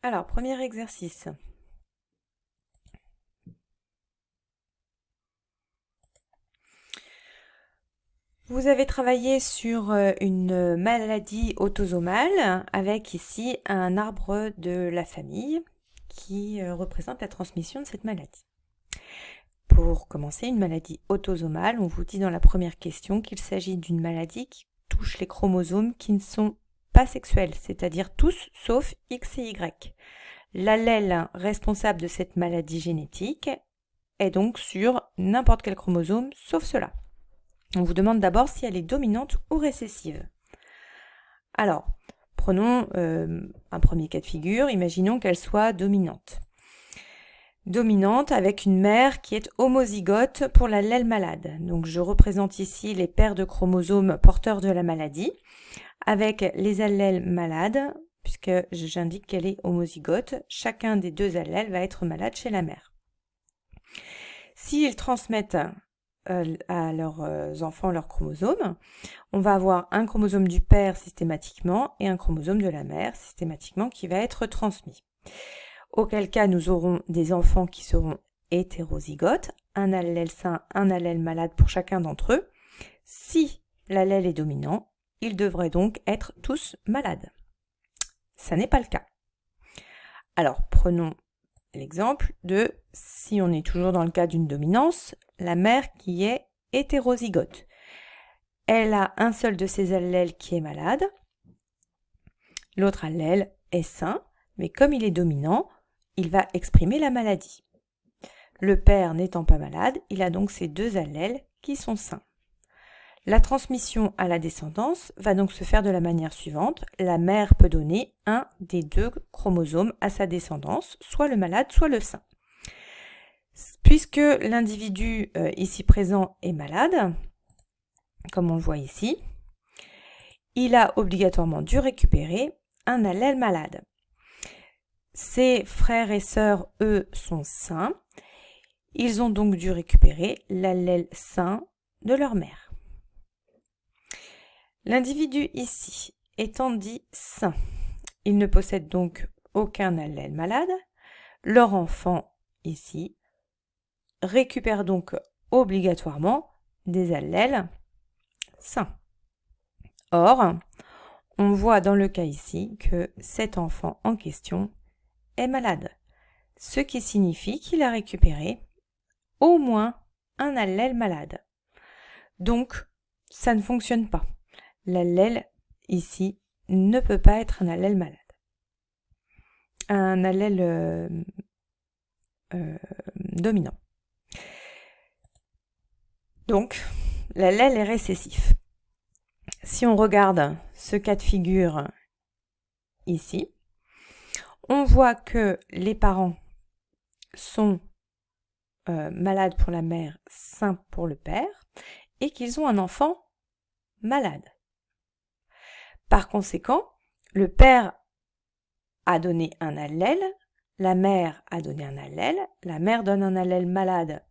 Alors, premier exercice. Vous avez travaillé sur une maladie autosomale avec ici un arbre de la famille qui représente la transmission de cette maladie. Pour commencer, une maladie autosomale, on vous dit dans la première question qu'il s'agit d'une maladie qui touche les chromosomes qui ne sont pas sexuels, c'est-à-dire tous sauf X et Y. L'allèle responsable de cette maladie génétique est donc sur n'importe quel chromosome sauf cela. On vous demande d'abord si elle est dominante ou récessive. Alors, prenons un premier cas de figure, imaginons qu'elle soit dominante. Dominante avec une mère qui est homozygote pour l'allèle malade. Donc je représente ici les paires de chromosomes porteurs de la maladie avec les allèles malades, puisque j'indique qu'elle est homozygote. Chacun des deux allèles va être malade chez la mère. S'ils transmettent à leurs enfants leurs chromosomes, on va avoir un chromosome du père systématiquement et un chromosome de la mère systématiquement qui va être transmis. Auquel cas nous aurons des enfants qui seront hétérozygotes, un allèle sain, un allèle malade pour chacun d'entre eux. Si l'allèle est dominant, ils devraient donc être tous malades. Ça n'est pas le cas. Alors prenons l'exemple de, si on est toujours dans le cas d'une dominance, la mère qui est hétérozygote. Elle a un seul de ses allèles qui est malade, l'autre allèle est sain, mais comme il est dominant, il va exprimer la maladie. Le père n'étant pas malade, il a donc ces deux allèles qui sont sains. La transmission à la descendance va donc se faire de la manière suivante. La mère peut donner un des deux chromosomes à sa descendance, soit le malade, soit le sain. Puisque l'individu ici présent est malade, comme on le voit ici, il a obligatoirement dû récupérer un allèle malade. Ses frères et sœurs, eux, sont sains. Ils ont donc dû récupérer l'allèle sain de leur mère. L'individu ici étant dit sain, il ne possède donc aucun allèle malade. Leur enfant ici récupère donc obligatoirement des allèles sains. Or, on voit dans le cas ici que cet enfant en question est malade, ce qui signifie qu'il a récupéré au moins un allèle malade. Donc, ça ne fonctionne pas. L'allèle ici ne peut pas être un allèle malade. Un allèle dominant. Donc, l'allèle est récessif. Si on regarde ce cas de figure ici, on voit que les parents sont malades pour la mère, sains pour le père, et qu'ils ont un enfant malade. Par conséquent, le père a donné un allèle, la mère a donné un allèle, la mère donne un allèle malade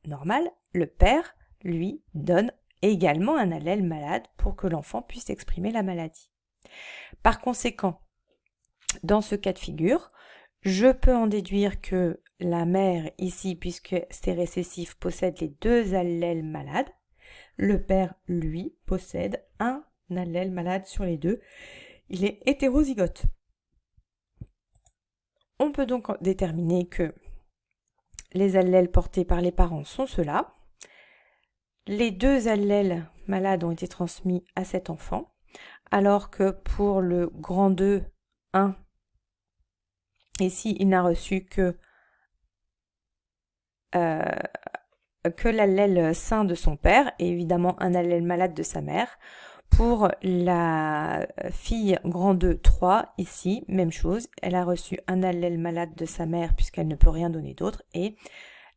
normal, le père, lui, donne également un allèle malade pour que l'enfant puisse exprimer la maladie. Par conséquent, dans ce cas de figure, je peux en déduire que la mère ici, puisque c'est récessif, possède les deux allèles malades. Le père, lui, possède un allèle malade sur les deux. Il est hétérozygote. On peut donc déterminer que les allèles portés par les parents sont ceux-là. Les deux allèles malades ont été transmis à cet enfant, alors que pour le grand 2, 1, ici, il n'a reçu que l'allèle sain de son père et évidemment un allèle malade de sa mère. Pour la fille grand 2, 3, ici, même chose, elle a reçu un allèle malade de sa mère puisqu'elle ne peut rien donner d'autre et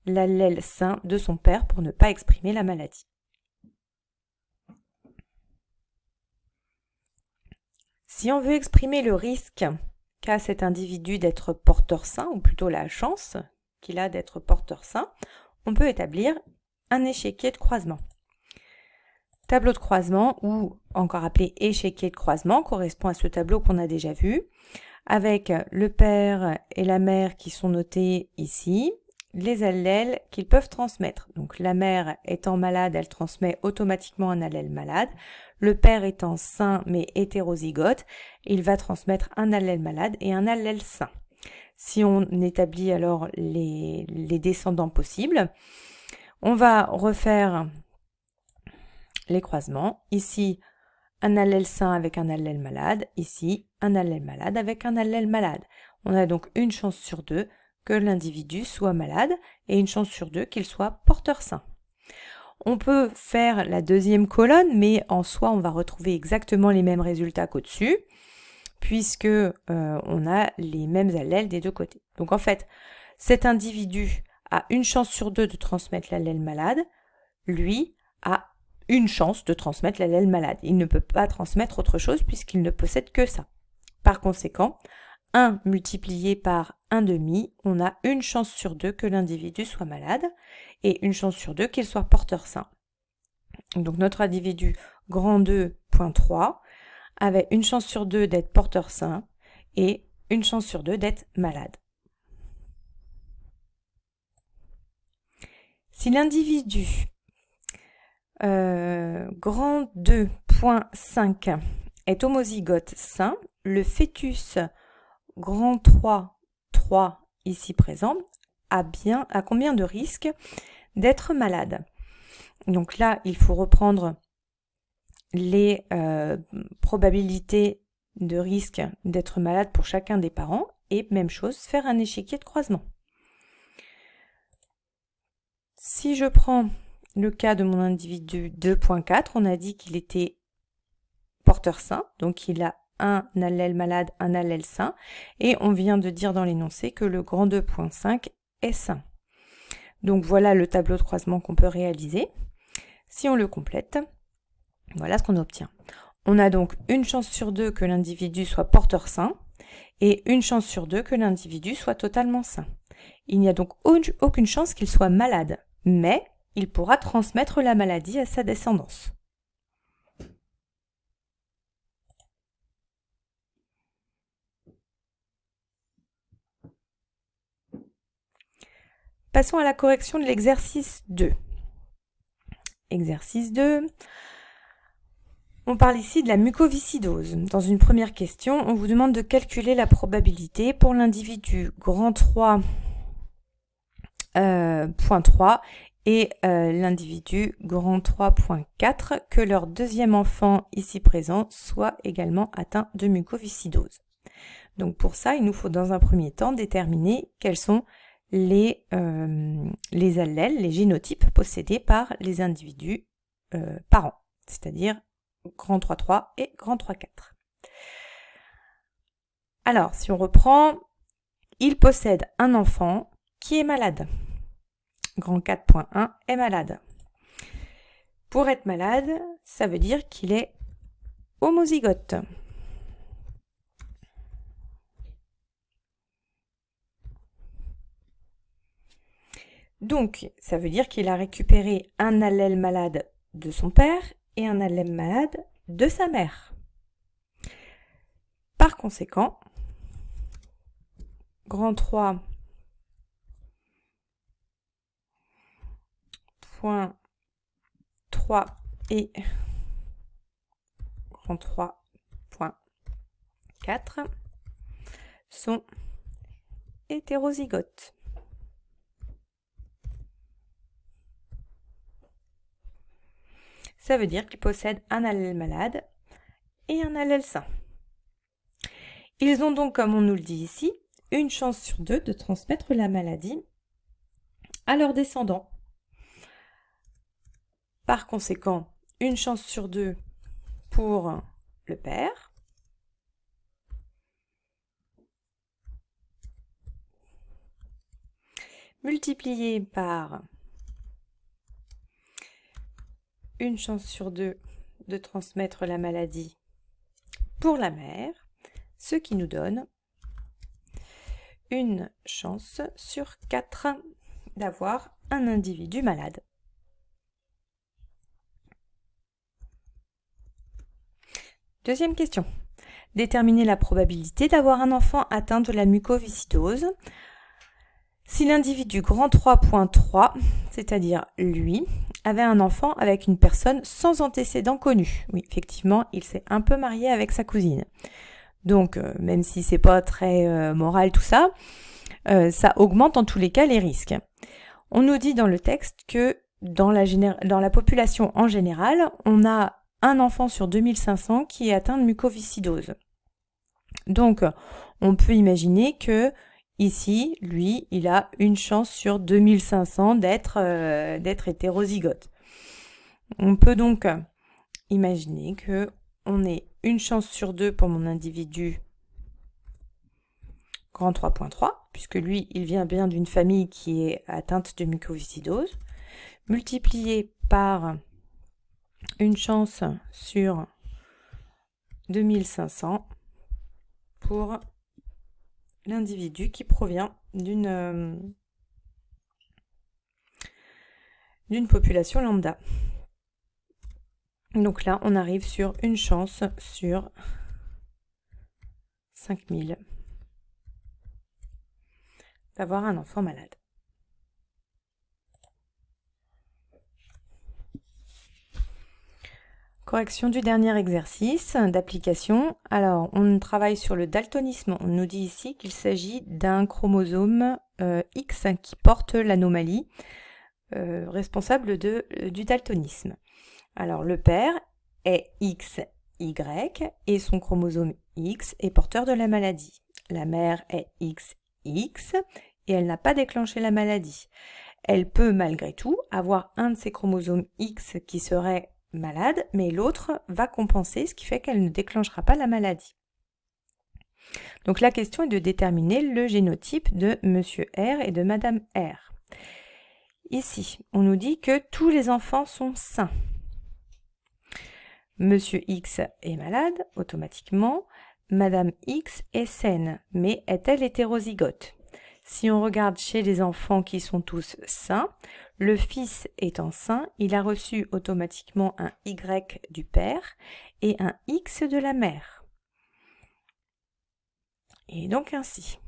l'allèle sain de son père pour ne pas exprimer la maladie. Si on veut exprimer le risque qu'a cet individu d'être porteur sain, ou plutôt la chance qu'il a d'être porteur sain, on peut établir un échiquier de croisement. Tableau de croisement, ou encore appelé échiquier de croisement, correspond à ce tableau qu'on a déjà vu, avec le père et la mère qui sont notés ici, les allèles qu'ils peuvent transmettre. Donc la mère étant malade, elle transmet automatiquement un allèle malade. Le père étant sain mais hétérozygote, il va transmettre un allèle malade et un allèle sain. Si on établit alors les descendants possibles, on va refaire les croisements. Ici, un allèle sain avec un allèle malade. Ici, un allèle malade avec un allèle malade. On a donc une chance sur 2 que l'individu soit malade et une chance sur 2 qu'il soit porteur sain. On peut faire la deuxième colonne, mais en soi, on va retrouver exactement les mêmes résultats qu'au-dessus, puisque on a les mêmes allèles des deux côtés. Donc en fait, cet individu a une chance sur 2 de transmettre l'allèle malade, lui a une chance de transmettre l'allèle malade. Il ne peut pas transmettre autre chose puisqu'il ne possède que ça. Par conséquent, 1 multiplié par 1/2, on a une chance sur 2 que l'individu soit malade et une chance sur 2 qu'il soit porteur sain. Donc notre individu grand 2.3 avait une chance sur 2 d'être porteur sain et une chance sur 2 d'être malade. Si l'individu grand 2.5 est homozygote sain, le fœtus grand 3 ici présent a combien de risques d'être malade? Donc là, il faut reprendre les probabilités de risque d'être malade pour chacun des parents et même chose, faire un échiquier de croisement. Si je prends le cas de mon individu 2.4, on a dit qu'il était porteur sain, donc il a un allèle malade, un allèle sain, et on vient de dire dans l'énoncé que le grand 2.5 est sain. Donc voilà le tableau de croisement qu'on peut réaliser. Si on le complète, voilà ce qu'on obtient. On a donc une chance sur 2 que l'individu soit porteur sain et une chance sur 2 que l'individu soit totalement sain. Il n'y a donc aucune chance qu'il soit malade, mais il pourra transmettre la maladie à sa descendance. Passons à la correction de l'exercice 2. Exercice 2. On parle ici de la mucoviscidose. Dans une première question, on vous demande de calculer la probabilité pour l'individu grand 3.3 et l'individu grand 3.4 que leur deuxième enfant ici présent soit également atteint de mucoviscidose. Donc pour ça, il nous faut dans un premier temps déterminer quels sont les allèles, les génotypes possédés par les individus parents, c'est-à-dire grand 3.3 et grand 3.4. Alors, si on reprend, il possède un enfant qui est malade. Grand 4.1 est malade. Pour être malade, ça veut dire qu'il est homozygote. Donc, ça veut dire qu'il a récupéré un allèle malade de son père et un allèle malade de sa mère. Par conséquent, grand 3.3 et grand 3.4 sont hétérozygotes. Ça veut dire qu'ils possèdent un allèle malade et un allèle sain. Ils ont donc, comme on nous le dit ici, une chance sur 2 de transmettre la maladie à leurs descendants. Par conséquent, une chance sur 2 pour le père, multiplié par une chance sur 2 de transmettre la maladie pour la mère, ce qui nous donne une chance sur 4 d'avoir un individu malade. Deuxième question. Déterminer la probabilité d'avoir un enfant atteint de la mucoviscidose. Si l'individu grand 3.3, c'est-à-dire lui, avait un enfant avec une personne sans antécédent connu. Oui, effectivement, il s'est un peu marié avec sa cousine. Donc, même si c'est pas très moral tout ça, ça augmente en tous les cas les risques. On nous dit dans le texte que dans la population en général, on a un enfant sur 2500 qui est atteint de mucoviscidose. Donc, on peut imaginer que ici, lui, il a une chance sur 2500 d'être hétérozygote. On peut donc imaginer que on ait une chance sur 2 pour mon individu grand 3.3, puisque lui, il vient bien d'une famille qui est atteinte de mucoviscidose, multiplié par une chance sur 2500 pour l'individu qui provient d'une population lambda. Donc là, on arrive sur une chance sur 5000 d'avoir un enfant malade. Correction du dernier exercice d'application. Alors, on travaille sur le daltonisme. On nous dit ici qu'il s'agit d'un chromosome X qui porte l'anomalie responsable du daltonisme. Alors, le père est XY et son chromosome X est porteur de la maladie. La mère est XX et elle n'a pas déclenché la maladie. Elle peut malgré tout avoir un de ses chromosomes X qui serait malade, mais l'autre va compenser, ce qui fait qu'elle ne déclenchera pas la maladie. Donc la question est de déterminer le génotype de Monsieur R et de Madame R. Ici, on nous dit que tous les enfants sont sains. Monsieur X est malade, automatiquement. Madame X est saine, mais est-elle hétérozygote ? Si on regarde chez les enfants qui sont tous sains, le fils étant sain, il a reçu automatiquement un Y du père et un X de la mère. Et donc ainsi,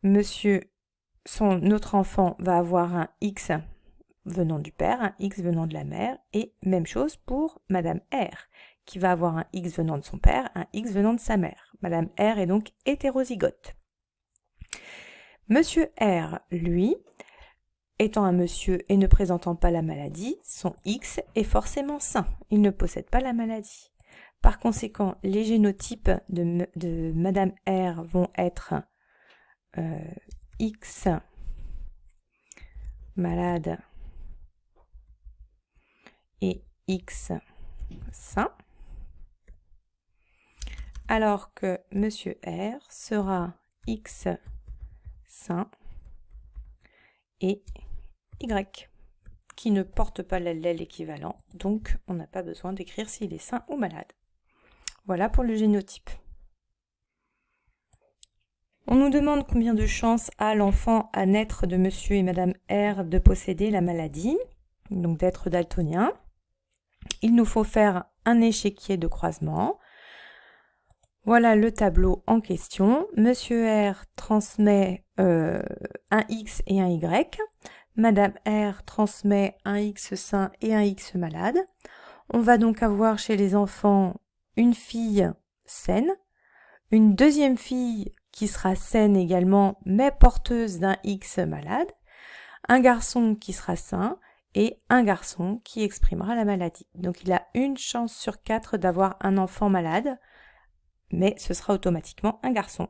notre enfant va avoir un X venant du père, un X venant de la mère, et même chose pour Madame R, qui va avoir un X venant de son père, un X venant de sa mère. Madame R est donc hétérozygote. Monsieur R, lui, étant un monsieur et ne présentant pas la maladie, son X est forcément sain. Il ne possède pas la maladie. Par conséquent, les génotypes de Madame R vont être X malade et X sain, alors que Monsieur R sera X sain et Y, qui ne porte pas l'allèle équivalent, donc on n'a pas besoin d'écrire s'il est sain ou malade. Voilà pour le génotype. On nous demande combien de chances a l'enfant à naître de Monsieur et Madame R de posséder la maladie, donc d'être daltonien. Il nous faut faire un échiquier de croisement. Voilà le tableau en question. Monsieur R transmet un X et un Y. Madame R transmet un X sain et un X malade. On va donc avoir chez les enfants une fille saine, une deuxième fille qui sera saine également, mais porteuse d'un X malade, un garçon qui sera sain et un garçon qui exprimera la maladie. Donc il a une chance sur 4 d'avoir un enfant malade, mais ce sera automatiquement un garçon.